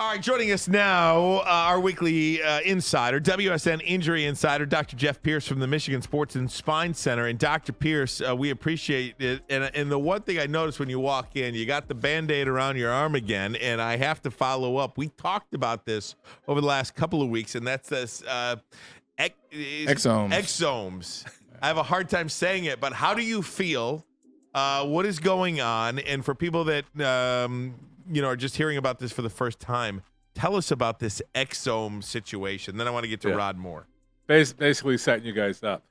All right, joining us now, our weekly insider, WSN Injury Insider, Dr. Jeff Pierce from the Michigan Sports and Spine Center. And Dr. Pierce, we appreciate it. And the one thing I noticed when you walk in, you got the Band-Aid around your arm again, and I have to follow up. We talked about this over the last couple of weeks, and that's this exomes. I have a hard time saying it, but how do you feel? What is going on? And for people that are just hearing about this for the first time, tell us about this exome situation. Then I want to get to Rod Moore. Basically setting you guys up.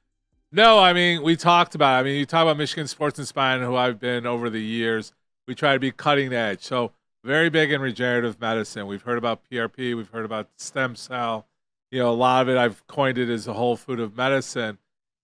No, I mean, we talked about it. I mean, you talk about Michigan Sports and Spine, who I've been over the years. We try to be cutting edge. So very big in regenerative medicine. We've heard about PRP. We've heard about stem cell. A lot of it I've coined it as a whole food of medicine.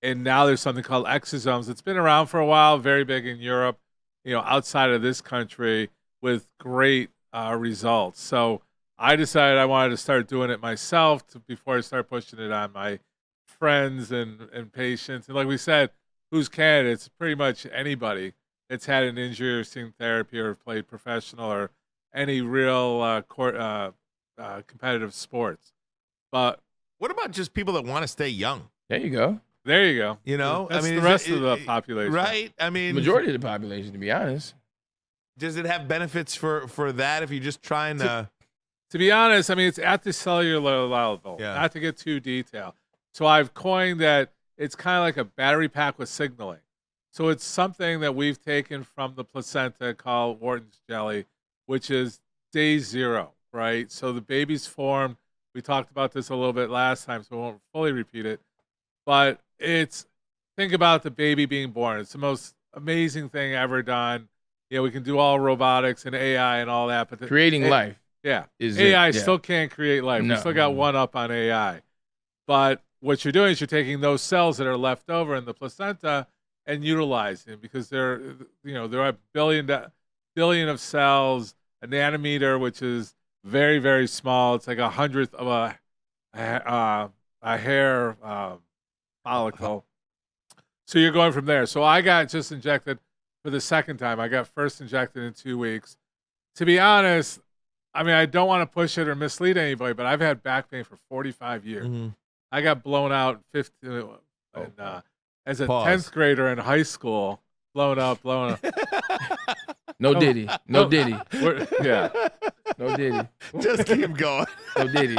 And now there's something called exosomes. It's been around for a while, very big in Europe, outside of this country, with great results. So I decided I wanted to start doing it myself before I start pushing it on my friends and patients. And like we said, who's candidates? Pretty much anybody that's had an injury or seen therapy or played professional or any real competitive sports. But what about just people that want to stay young? There you go. That's the rest of the population. Right? I mean, majority of the population, to be honest. Does it have benefits for that if you're just trying to? To be honest, I mean, it's at the cellular level, not to get too detailed. So I've coined that it's kind of like a battery pack with signaling. So it's something that we've taken from the placenta called Wharton's jelly, which is day 0, right? So the baby's formed. We talked about this a little bit last time, so I won't fully repeat it. But think about the baby being born. It's the most amazing thing ever done. We can do all robotics and AI and all that, but creating life. Yeah. AI still can't create life. No. We still got one up on AI. But what you're doing is you're taking those cells that are left over in the placenta and utilizing them, because there are a billion of cells, a nanometer, which is very, very small. It's like 100th of a hair follicle. So you're going from there. So I got just injected for the second time. I got first injected in 2 weeks. To be honest, I mean, I don't want to push it or mislead anybody, but I've had back pain for 45 years. Mm-hmm. I got blown out as a 10th grader in high school. Blown up. No Diddy. No Diddy. Yeah. No Diddy. Just keep going. No Diddy.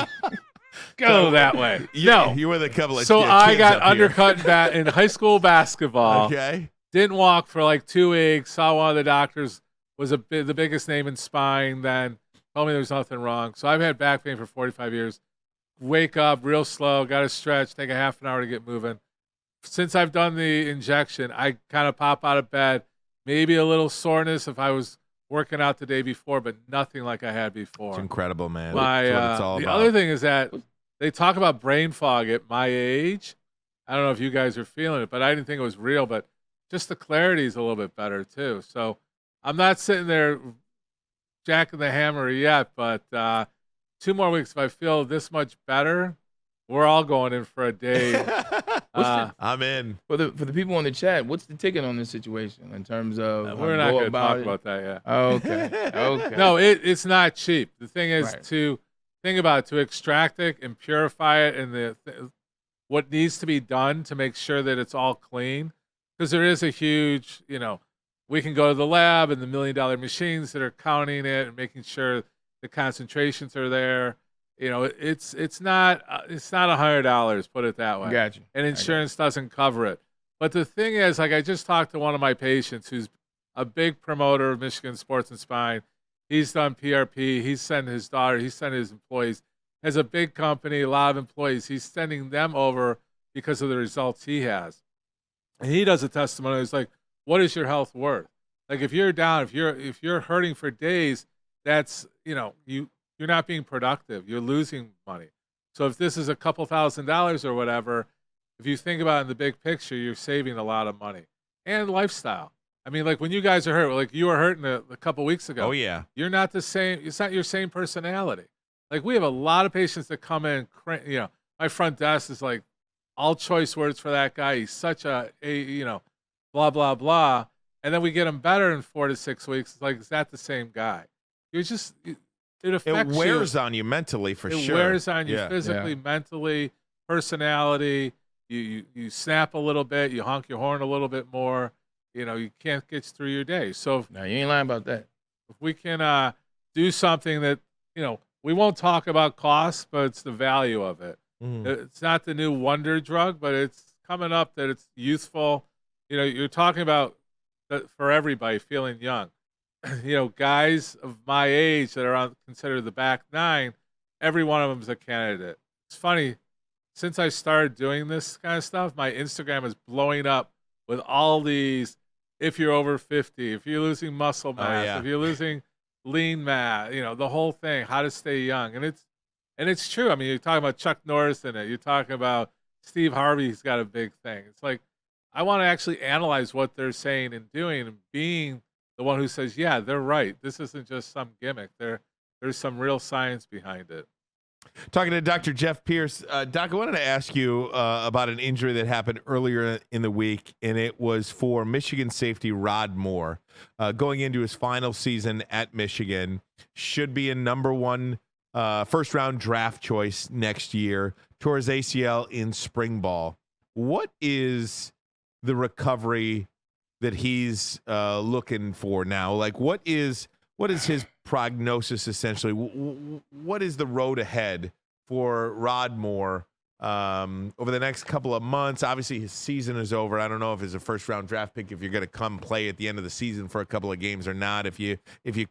Go that way. You were the couple of So kids I got up undercut in high school basketball. Okay. Didn't walk for like 2 weeks. Saw one of the doctors, was the biggest name in spine. Then told me there was nothing wrong. So I've had back pain for 45 years. Wake up real slow. Got to stretch. Take a half an hour to get moving. Since I've done the injection, I kind of pop out of bed. Maybe a little soreness if I was working out the day before, but nothing like I had before. It's incredible, man. That's what it's all about. Other thing is that they talk about brain fog at my age. I don't know if you guys are feeling it, but I didn't think it was real. But just the clarity is a little bit better too. So I'm not sitting there jacking the hammer yet, but 2 more weeks, if I feel this much better, we're all going in for a day. I'm in. For the people on the chat, what's the ticket on this situation in terms of we're not going to talk about that yet. Oh, okay. No, it's not cheap. The thing is Right. to extract it and purify it, and what needs to be done to make sure that it's all clean, because there is a huge, we can go to the lab and the $1 million machines that are counting it and making sure the concentrations are there. It's not $100, put it that way. Got you. And insurance doesn't cover it. But the thing is, like, I just talked to one of my patients who's a big promoter of Michigan Sports and Spine. He's done PRP. He's sent his daughter. He's sent his employees. Has a big company, a lot of employees. He's sending them over because of the results he has. And he does a testimony. It's like, what is your health worth? Like, if you're down, if you're hurting for days, that's, you're not being productive. You're losing money. So if this is a couple $1,000s or whatever, if you think about it in the big picture, you're saving a lot of money. And lifestyle. I mean, like when you guys are hurt, like you were hurting a couple weeks ago. Oh, yeah. You're not the same. It's not your same personality. Like we have a lot of patients that come in, my front desk is like all choice words for that guy. He's such a blah, blah, blah. And then we get him better in 4 to 6 weeks. It's like, is that the same guy? it affects It wears you. on you mentally for It sure. wears on you Yeah. physically, mentally, personality. You snap a little bit, you honk your horn a little bit more. You can't get through your day. So Now you ain't lying about that. if we can do something that we won't talk about cost, but it's the value of it. It's not the new wonder drug, but it's coming up that it's youthful. You're talking about that for everybody feeling young. Guys of my age that are considered the back nine, every one of them is a candidate. It's funny, since I started doing this kind of stuff, my Instagram is blowing up with all these. If you're over 50, if you're losing muscle mass, if you're losing lean mass, the whole thing, how to stay young, and it's true. I mean, you're talking about Chuck Norris in it. You're talking about Steve Harvey's got a big thing. It's like I want to actually analyze what they're saying and doing, and being the one who says, yeah, they're right. This isn't just some gimmick. There's some real science behind it. Talking to Dr. Jeff Pierce. Doc, I wanted to ask you about an injury that happened earlier in the week, and it was for Michigan safety Rod Moore. Going into his final season at Michigan, should be a number one first-round draft choice next year, tore his ACL in spring ball. What is the recovery that he's looking for now? Like, what is his prognosis essentially? What is the road ahead for Rod Moore over the next couple of months? Obviously, his season is over. I don't know if it's a first-round draft pick, if you're going to come play at the end of the season for a couple of games or not, if you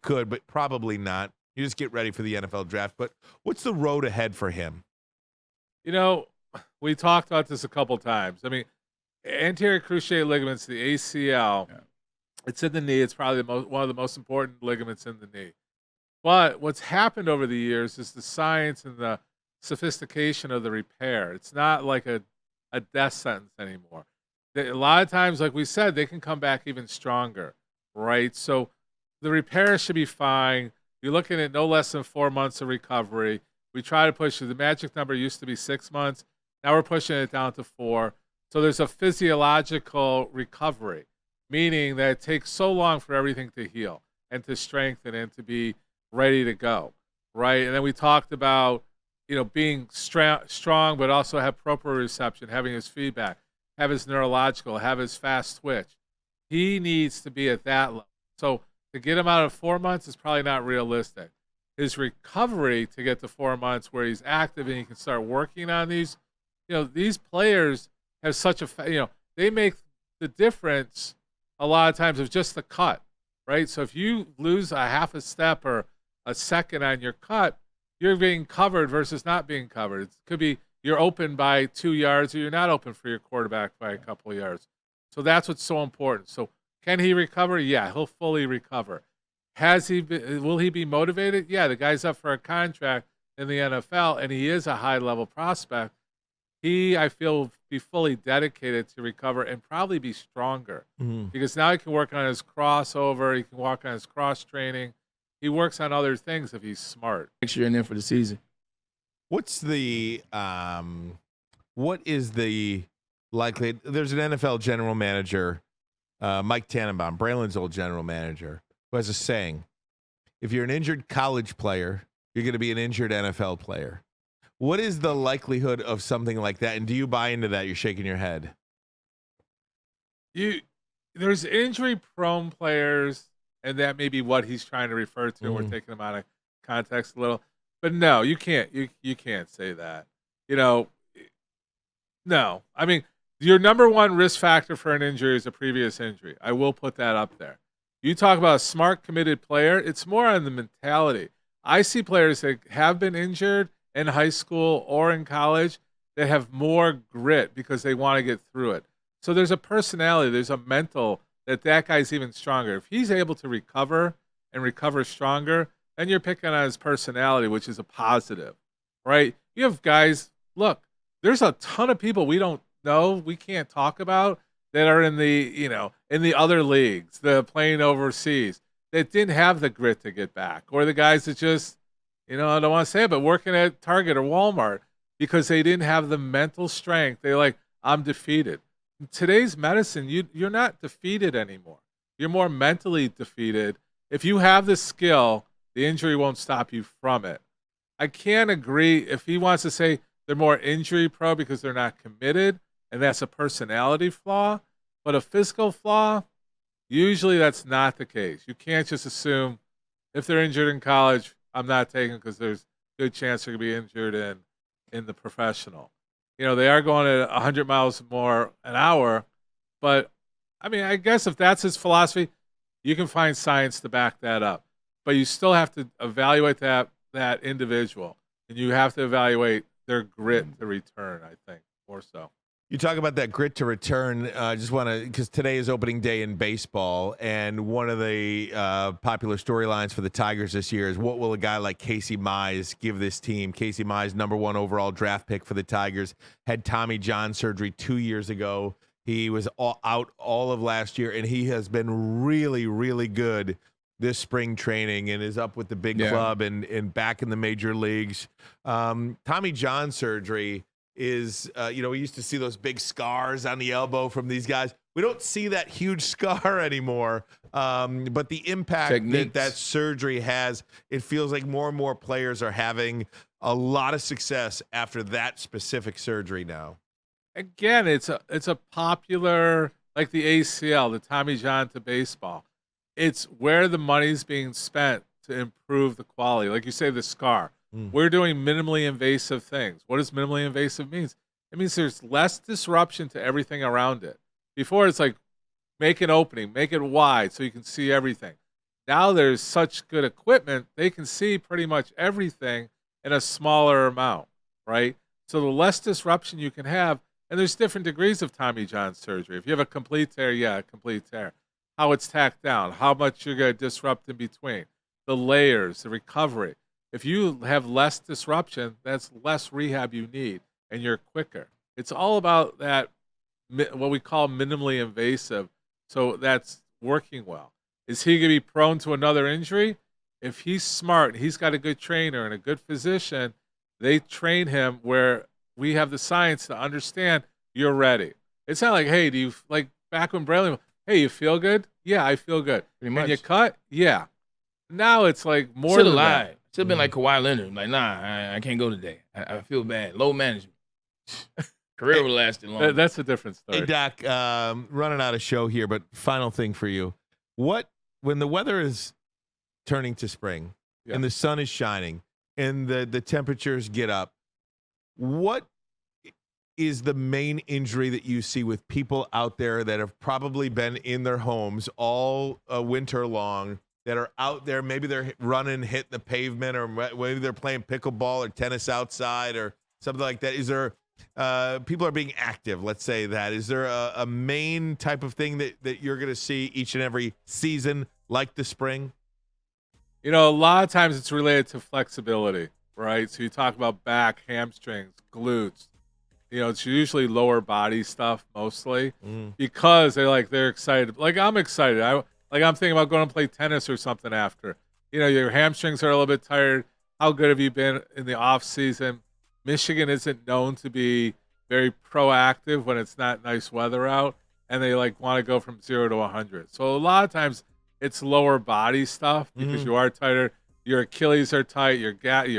could, but probably not. You just get ready for the NFL draft. But what's the road ahead for him? We talked about this a couple times. I mean, anterior cruciate ligaments, the ACL, it's in the knee. It's probably one of the most important ligaments in the knee. But what's happened over the years is the science and the sophistication of the repair. It's not like a death sentence anymore. A lot of times, like we said, they can come back even stronger, right? So the repair should be fine. You're looking at no less than 4 months of recovery. We try to push it. The magic number used to be 6 months. Now we're pushing it down to 4. So there's a physiological recovery, meaning that it takes so long for everything to heal and to strengthen and to be ready to go, right? And then we talked about, being strong, but also have proprioception, having his feedback, have his neurological, have his fast twitch. He needs to be at that level. So to get him out of 4 months is probably not realistic. His recovery to get to 4 months where he's active and he can start working on these, these players have such a, they make the difference a lot of times of just the cut, right? So if you lose a half a step or a second on your cut, you're being covered versus not being covered. It could be you're open by 2 yards or you're not open for your quarterback by a couple of yards. So that's what's so important. So can he recover? Yeah, he'll fully recover. Will he be motivated? Yeah, the guy's up for a contract in the NFL, and he is a high-level prospect. I feel, will be fully dedicated to recover and probably be stronger because now he can work on his crossover. He can work on his cross-training. He works on other things if he's smart. Make sure you're in there for the season. What is the likelihood? There's an NFL general manager, Mike Tannenbaum, Braylon's old general manager, who has a saying: if you're an injured college player, you're going to be an injured NFL player. What is the likelihood of something like that? And do you buy into that? You're shaking your head. There's injury-prone players, and that may be what he's trying to refer to. We're taking them out of context a little. But no, you can't. You can't say that. No. I mean, your number one risk factor for an injury is a previous injury. I will put that up there. You talk about a smart, committed player, it's more on the mentality. I see players that have been injured in high school or in college that have more grit because they want to get through it. So there's a personality, there's a mental that guy's even stronger. If he's able to recover and recover stronger, then you're picking on his personality, which is a positive, right? You have guys, look, there's a ton of people we don't know, we can't talk about that are in the other leagues, the playing overseas, that didn't have the grit to get back, or the guys that just, I don't want to say it, but working at Target or Walmart because they didn't have the mental strength. They're like, I'm defeated. In today's medicine, you're not defeated anymore. You're more mentally defeated. If you have the skill, the injury won't stop you from it. I can't agree if he wants to say they're more injury prone because they're not committed, and that's a personality flaw. But a physical flaw, usually that's not the case. You can't just assume if they're injured in college, I'm not taking because there's a good chance they're going to be injured in the professional. They are going at 100 miles more an hour, but I mean, I guess if that's his philosophy, you can find science to back that up. But you still have to evaluate that individual, and you have to evaluate their grit to return, I think, more so. You talk about that grit to return. Just want to, because today is opening day in baseball, and one of the popular storylines for the Tigers this year is what will a guy like Casey Mize give this team? Casey Mize, #1 overall draft pick for the Tigers, had Tommy John surgery 2 years ago. He was out all of last year, and he has been really, really good this spring training and is up with the big club and back in the major leagues. Tommy John surgery is, we used to see those big scars on the elbow from these guys. We don't see that huge scar anymore. But the impact that surgery has, it feels like more and more players are having a lot of success after that specific surgery now. Again, it's a popular, like the ACL, the Tommy John to baseball. It's where the money's being spent to improve the quality. Like you say, the scar. We're doing minimally invasive things. What does minimally invasive mean? It means there's less disruption to everything around it. Before, it's like make an opening, make it wide so you can see everything. Now there's such good equipment, they can see pretty much everything in a smaller amount, right? So the less disruption you can have, and there's different degrees of Tommy John surgery. If you have a complete tear, a complete tear. How it's tacked down, how much you're going to disrupt in between, the layers, the recovery. If you have less disruption, that's less rehab you need, and you're quicker. It's all about that, what we call minimally invasive, so that's working well. Is he going to be prone to another injury? If he's smart, he's got a good trainer and a good physician, they train him where we have the science to understand you're ready. It's not like, hey, do you, like back when Braylon, hey, you feel good? Yeah, I feel good. Pretty much. Can you cut? Yeah. Now it's like more than than that. that. Should have been like Kawhi Leonard. Like, nah, I can't go today. I feel bad. Low management. Career would have lasted long. That's a different story. Hey, Doc, running out of show here, but final thing for you. When the weather is turning to spring and the sun is shining and the temperatures get up, what is the main injury that you see with people out there that have probably been in their homes all winter long, that are out there, maybe they're running, hitting the pavement, or maybe they're playing pickleball or tennis outside or something like that? Is there people are being active, let's say that. Is there a main type of thing that you're going to see each and every season like the spring? A lot of times it's related to flexibility, right? So you talk about back, hamstrings, glutes. It's usually lower body stuff mostly because they're excited. Like I'm excited. I'm thinking about going to play tennis or something after. Your hamstrings are a little bit tired. How good have you been in the off season? Michigan isn't known to be very proactive when it's not nice weather out, and they want to go from 0 to 100. So a lot of times it's lower body stuff because you are tighter. Your Achilles are tight. Your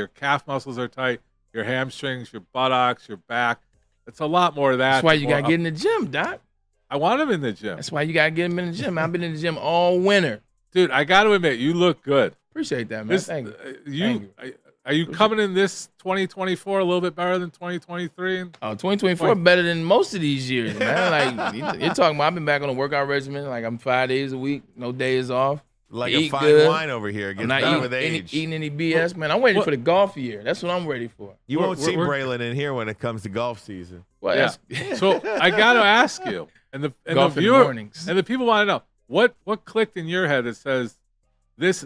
calf muscles are tight. Your hamstrings, your buttocks, your back. It's a lot more of that. That's why you got to get in the gym, Doc. I want him in the gym. That's why you got to get him in the gym. I've been in the gym all winter. Dude, I got to admit, you look good. Appreciate that, man. Thank you. Are you coming in this 2024 a little bit better than 2023? 2024 better than most of these years, man. You're talking about, I've been back on a workout regimen. I'm 5 days a week, no days off. Like a fine wine over here. Gets better with age. Eating any BS, man. I'm waiting for the golf year. That's what I'm ready for. You won't see Braylon in here when it comes to golf season. Well, yeah. So I got to ask you, and the mornings, and the people want to know what clicked in your head that says this.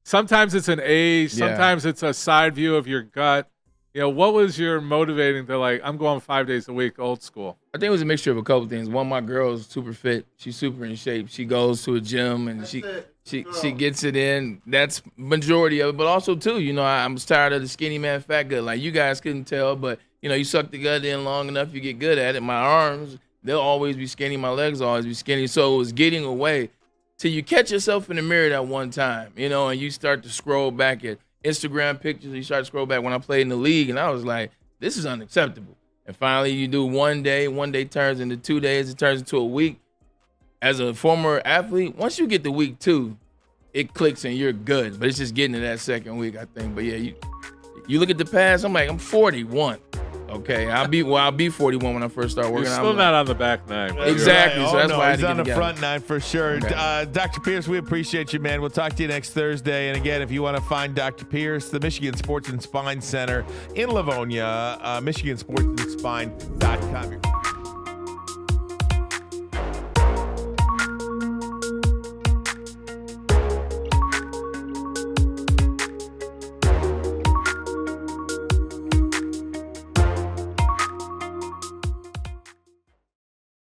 Sometimes it's an age, sometimes it's a side view of your gut. What was your motivating to I'm going 5 days a week, old school? I think it was a mixture of a couple things. One, my girl is super fit. She's super in shape. She goes to a gym and she gets it in. That's majority of it. But also too, I'm tired of the skinny man, fat gut. You guys couldn't tell, but you suck the gut in long enough, you get good at it. My arms, they'll always be skinny. My legs will always be skinny. So it was getting away. till you catch yourself in the mirror that one time, you know, and you start to scroll back at Instagram pictures. You start to scroll back when I played in the league, and I was like, this is unacceptable. And finally, you do one day turns into 2 days, it turns into a week. As a former athlete, once you get to week 2, it clicks and you're good. But it's just getting to that second week, I think. But yeah, you look at the past, I'm like, I'm 41. Okay, I'll be 41 when I first start working. You're still not on the back nine. Exactly. Right. So that's no, why I had he's to on get the together. front nine for sure. Okay. Dr. Pierce, we appreciate you, man. We'll talk to you next Thursday. And again, if you want to find Dr. Pierce, the Michigan Sports and Spine Center in Livonia, MichiganSportsandSpine.com.